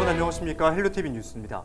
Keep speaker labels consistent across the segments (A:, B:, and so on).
A: 여러분 안녕하십니까? 헬로티비 뉴스입니다.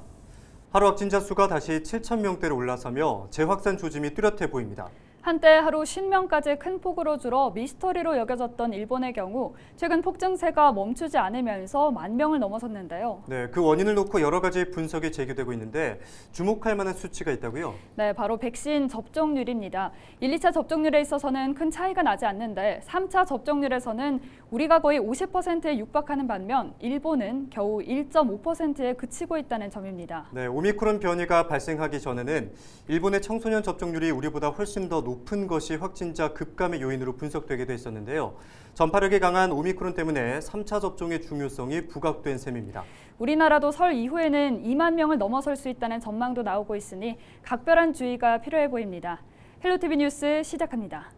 A: 하루 확진자 수가 다시 7,000명대로 올라서며 재확산 조짐이 뚜렷해 보입니다.
B: 한때 하루 10명까지 큰 폭으로 줄어 미스터리로 여겨졌던 일본의 경우 최근 폭증세가 멈추지 않으면서 10,000명을 넘어섰는데요.
A: 네, 그 원인을 놓고 여러 가지 분석이 제기되고 있는데 주목할 만한 수치가 있다고요?
B: 네, 바로 백신 접종률입니다. 1, 2차 접종률에 있어서는 큰 차이가 나지 않는데 3차 접종률에서는 우리가 거의 50%에 육박하는 반면 일본은 겨우 1.5%에 그치고 있다는 점입니다.
A: 네, 오미크론 변이가 발생하기 전에는 일본의 청소년 접종률이 우리보다 훨씬 더 높은 것이 확진자 급감의 요인으로 분석되기도 했었는데요. 전파력이 강한 오미크론 때문에 3차 접종의 중요성이 부각된 셈입니다.
B: 우리나라도 설 이후에는 2만 명을 넘어설 수 있다는 전망도 나오고 있으니 각별한 주의가 필요해 보입니다. 헬로티비 뉴스 시작합니다.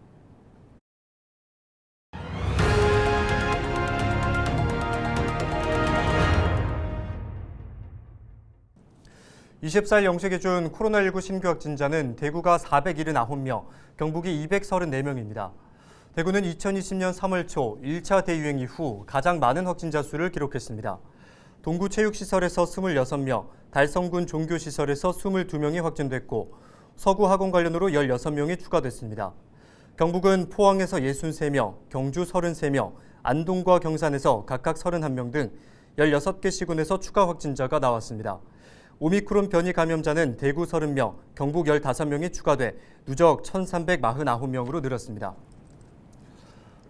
A: (24일) 영시 기준 코로나19 신규 확진자는 대구가 479명, 경북이 234명입니다. 대구는 2020년 3월 초 1차 대유행 이후 가장 많은 확진자 수를 기록했습니다. 동구체육시설에서 26명, 달성군 종교시설에서 22명이 확진됐고 서구 학원 관련으로 16명이 추가됐습니다. 경북은 포항에서 63명, 경주 33명, 안동과 경산에서 각각 31명 등 16개 시군에서 추가 확진자가 나왔습니다. 오미크론 변이 감염자는 대구 30명, 경북 15명이 추가돼 누적 1,349명으로 늘었습니다.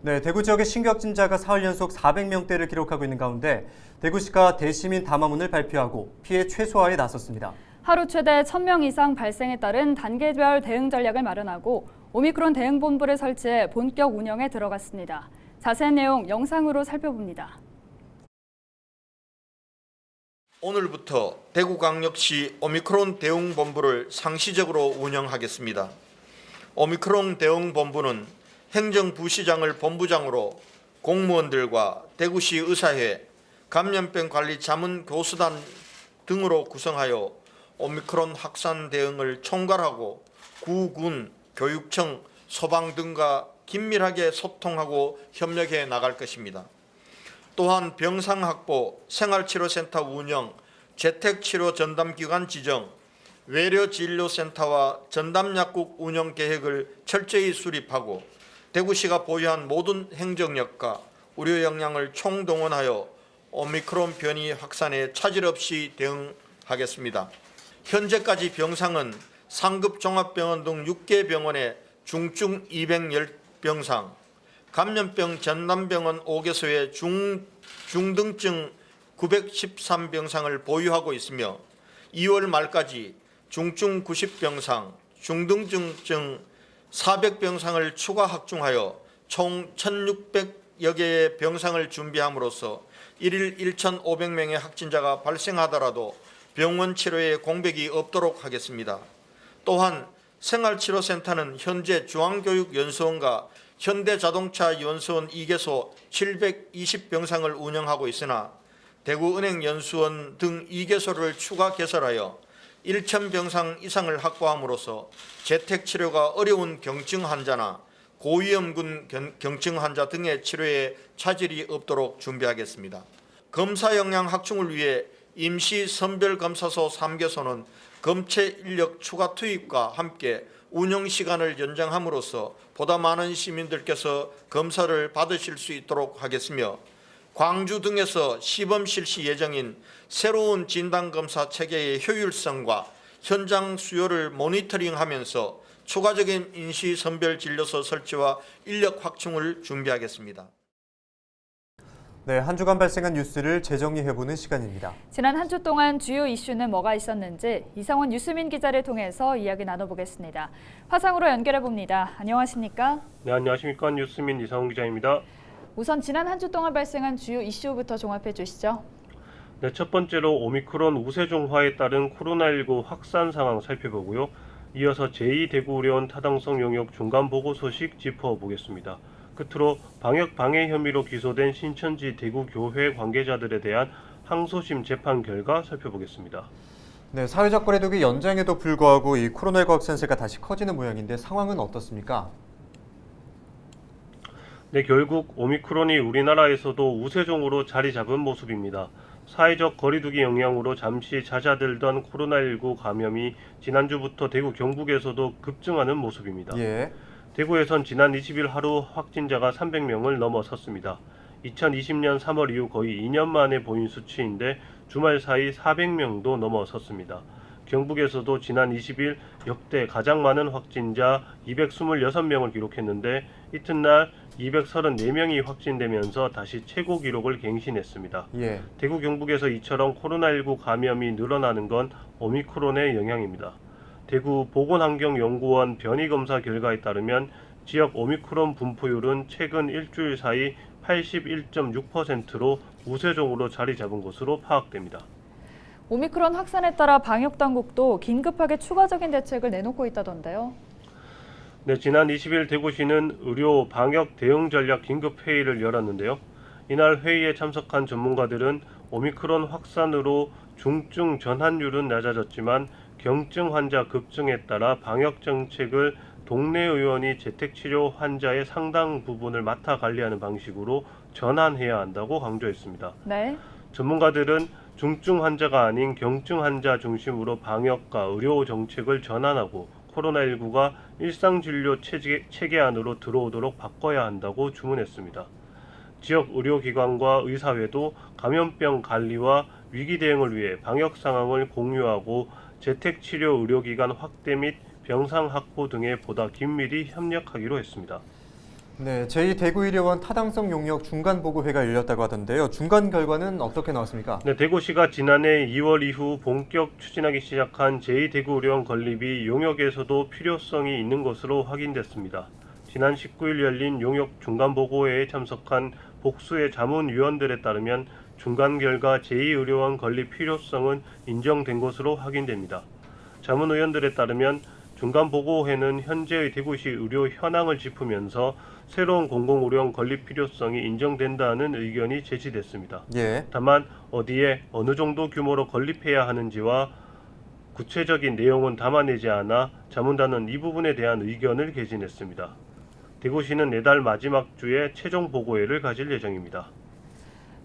A: 네, 대구 지역의 신규 확진자가 사흘 연속 400명대를 기록하고 있는 가운데 대구시가 대시민 담화문을 발표하고 피해 최소화에 나섰습니다.
B: 하루 최대 1,000명 이상 발생에 따른 단계별 대응 전략을 마련하고 오미크론 대응본부를 설치해 본격 운영에 들어갔습니다. 자세한 내용 영상으로 살펴봅니다.
C: 오늘부터 대구광역시 오미크론 대응본부를 상시적으로 운영하겠습니다. 오미크론 대응본부는 행정부시장을 본부장으로 공무원들과 대구시 의사회, 감염병관리자문교수단 등으로 구성하여 오미크론 확산 대응을 총괄하고 구군, 교육청, 소방 등과 긴밀하게 소통하고 협력해 나갈 것입니다. 또한 병상 확보, 생활치료센터 운영, 재택치료 전담기관 지정, 외래진료센터와 전담약국 운영 계획을 철저히 수립하고 대구시가 보유한 모든 행정력과 의료 역량을 총동원하여 오미크론 변이 확산에 차질 없이 대응하겠습니다. 현재까지 병상은 상급 종합병원 등 6개 병원에 중증 210병상, 감염병 전담병원 5개소에 중등증 913병상을 보유하고 있으며 2월 말까지 중증 90병상, 중등증 400병상을 추가 확충하여 총 1,600여 개의 병상을 준비함으로써 1일 1,500명의 확진자가 발생하더라도 병원 치료에 공백이 없도록 하겠습니다. 또한 생활치료센터는 현재 중앙교육연수원과 현대자동차연수원 2개소 720병상을 운영하고 있으나 대구은행연수원 등 2개소를 추가 개설하여 1,000병상 이상을 확보함으로써 재택치료가 어려운 경증 환자나 고위험군 경증 환자 등의 치료에 차질이 없도록 준비하겠습니다. 검사 역량 확충을 위해 임시 선별검사소 3개소는 검체 인력 추가 투입과 함께 운영 시간을 연장함으로써 보다 많은 시민들께서 검사를 받으실 수 있도록 하겠으며 광주 등에서 시범 실시 예정인 새로운 진단검사 체계의 효율성과 현장 수요를 모니터링하면서 추가적인 임시선별진료소 설치와 인력 확충을 준비하겠습니다.
A: 네, 한 주간 발생한 뉴스를 재정리해보는 시간입니다.
B: 지난 한 주 동안 주요 이슈는 뭐가 있었는지 이상원 뉴스민 기자를 통해서 이야기 나눠보겠습니다. 화상으로 연결해봅니다. 안녕하십니까?
D: 네, 안녕하십니까. 뉴스민 이상원 기자입니다.
B: 우선 지난 한 주 동안 발생한 주요 이슈부터 종합해 주시죠.
D: 네, 첫 번째로 오미크론 우세종화에 따른 코로나19 확산 상황 살펴보고요. 이어서 제2대구의료원 타당성 용역 중간 보고 소식 짚어보겠습니다. 끝으로 방역 방해 혐의로 기소된 신천지 대구교회 관계자들에 대한 항소심 재판 결과 살펴보겠습니다.
A: 네, 사회적 거리두기 연장에도 불구하고 이 코로나19 확산세가 다시 커지는 모양인데 상황은 어떻습니까?
D: 네, 결국 오미크론이 우리나라에서도 우세종으로 자리 잡은 모습입니다. 사회적 거리두기 영향으로 잠시 잦아들던 코로나19 감염이 지난주부터 대구 경북에서도 급증하는 모습입니다.
A: 예.
D: 대구에선 지난 20일 하루 확진자가 300명을 넘어섰습니다. 2020년 3월 이후 거의 2년 만에 보인 수치인데 주말 사이 400명도 넘어섰습니다. 경북에서도 지난 20일 역대 가장 많은 확진자 226명을 기록했는데 이튿날 234명이 확진되면서 다시 최고 기록을 갱신했습니다.
A: 예.
D: 대구 경북에서 이처럼 코로나19 감염이 늘어나는 건 오미크론의 영향입니다. 대구 보건환경연구원 변이검사 결과에 따르면 지역 오미크론 분포율은 최근 일주일 사이 81.6%로 우세종으로 자리 잡은 것으로 파악됩니다.
B: 오미크론 확산에 따라 방역당국도 긴급하게 추가적인 대책을 내놓고 있다던데요.
D: 네, 지난 20일 대구시는 의료 방역 대응 전략 긴급 회의를 열었는데요. 이날 회의에 참석한 전문가들은 오미크론 확산으로 중증 전환율은 낮아졌지만 경증 환자 급증에 따라 방역 정책을 동네 의원이 재택치료 환자의 상당 부분을 맡아 관리하는 방식으로 전환해야 한다고 강조했습니다.
B: 네.
D: 전문가들은 중증 환자가 아닌 경증 환자 중심으로 방역과 의료 정책을 전환하고 코로나19가 일상진료 체계 안으로 들어오도록 바꿔야 한다고 주문했습니다. 지역 의료기관과 의사회도 감염병 관리와 위기 대응을 위해 방역 상황을 공유하고 재택치료 의료기관 확대 및 병상 확보 등에 보다 긴밀히 협력하기로 했습니다.
A: 네, 제2대구의료원 타당성 용역 중간보고회가 열렸다고 하던데요. 중간 결과는 어떻게 나왔습니까?
D: 네, 대구시가 지난해 2월 이후 본격 추진하기 시작한 제2대구의료원 건립이 용역에서도 필요성이 있는 것으로 확인됐습니다. 지난 19일 열린 용역 중간보고회에 참석한 복수의 자문위원들에 따르면 중간 결과 제2의료원 건립 필요성은 인정된 것으로 확인됩니다. 자문위원들에 따르면 중간보고회는 현재의 대구시 의료 현황을 짚으면서 새로운 공공의료원 건립 필요성이 인정된다는 의견이 제시됐습니다.
A: 예.
D: 다만 어디에 어느 정도 규모로 건립해야 하는지와 구체적인 내용은 담아내지 않아 자문단은 이 부분에 대한 의견을 개진했습니다. 대구시는 내달 마지막 주에 최종 보고회를 가질 예정입니다.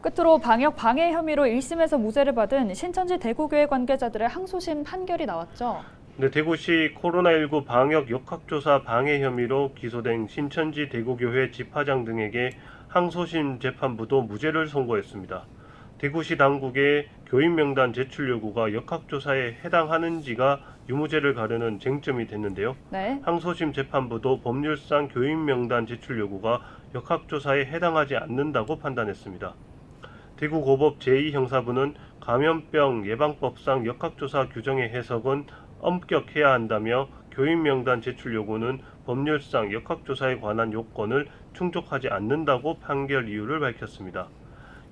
B: 끝으로 방역 방해 혐의로 1심에서 무죄를 받은 신천지 대구교회 관계자들의 항소심 판결이 나왔죠.
D: 네, 대구시 코로나19 방역 역학조사 방해 혐의로 기소된 신천지 대구교회 집화장 등에게 항소심 재판부도 무죄를 선고했습니다. 대구시 당국의 교인 명단 제출 요구가 역학조사에 해당하는지가 유무죄를 가르는 쟁점이 됐는데요.
B: 네.
D: 항소심 재판부도 법률상 교인 명단 제출 요구가 역학조사에 해당하지 않는다고 판단했습니다. 대구고법 제2형사부는 감염병 예방법상 역학조사 규정의 해석은 엄격해야 한다며 교인 명단 제출 요구는 법률상 역학조사에 관한 요건을 충족하지 않는다고 판결 이유를 밝혔습니다.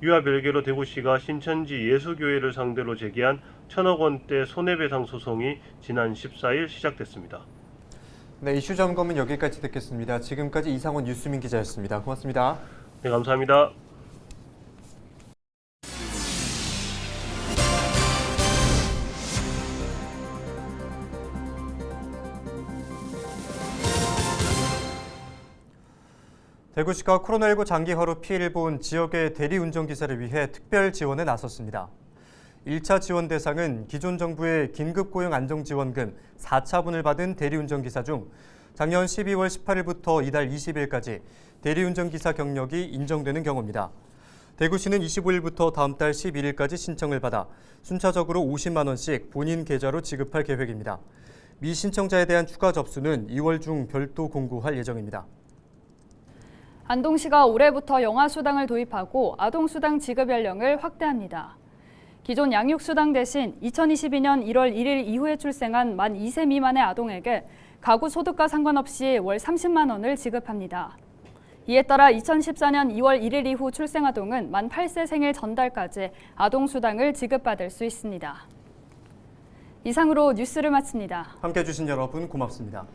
D: 이와 별개로 대구시가 신천지 예수교회를 상대로 제기한 1,000억 원대 손해배상 소송이 지난 14일 시작됐습니다.
A: 네, 이슈 점검은 여기까지 듣겠습니다. 지금까지 이상원 뉴스민 기자였습니다. 고맙습니다.
D: 네, 감사합니다.
A: 대구시가 코로나19 장기화로 피해를 본 지역의 대리운전기사를 위해 특별 지원에 나섰습니다. 1차 지원 대상은 기존 정부의 긴급고용안정지원금 4차분을 받은 대리운전기사 중 작년 12월 18일부터 이달 20일까지 대리운전기사 경력이 인정되는 경우입니다. 대구시는 25일부터 다음 달 11일까지 신청을 받아 순차적으로 50만 원씩 본인 계좌로 지급할 계획입니다. 미신청자에 대한 추가 접수는 2월 중 별도 공고할 예정입니다.
B: 안동시가 올해부터 영아수당을 도입하고 아동수당 지급 연령을 확대합니다. 기존 양육수당 대신 2022년 1월 1일 이후에 출생한 만 2세 미만의 아동에게 가구 소득과 상관없이 월 30만 원을 지급합니다. 이에 따라 2014년 2월 1일 이후 출생 아동은 만 8세 생일 전달까지 아동수당을 지급받을 수 있습니다. 이상으로 뉴스를 마칩니다.
A: 함께해 주신 여러분 고맙습니다.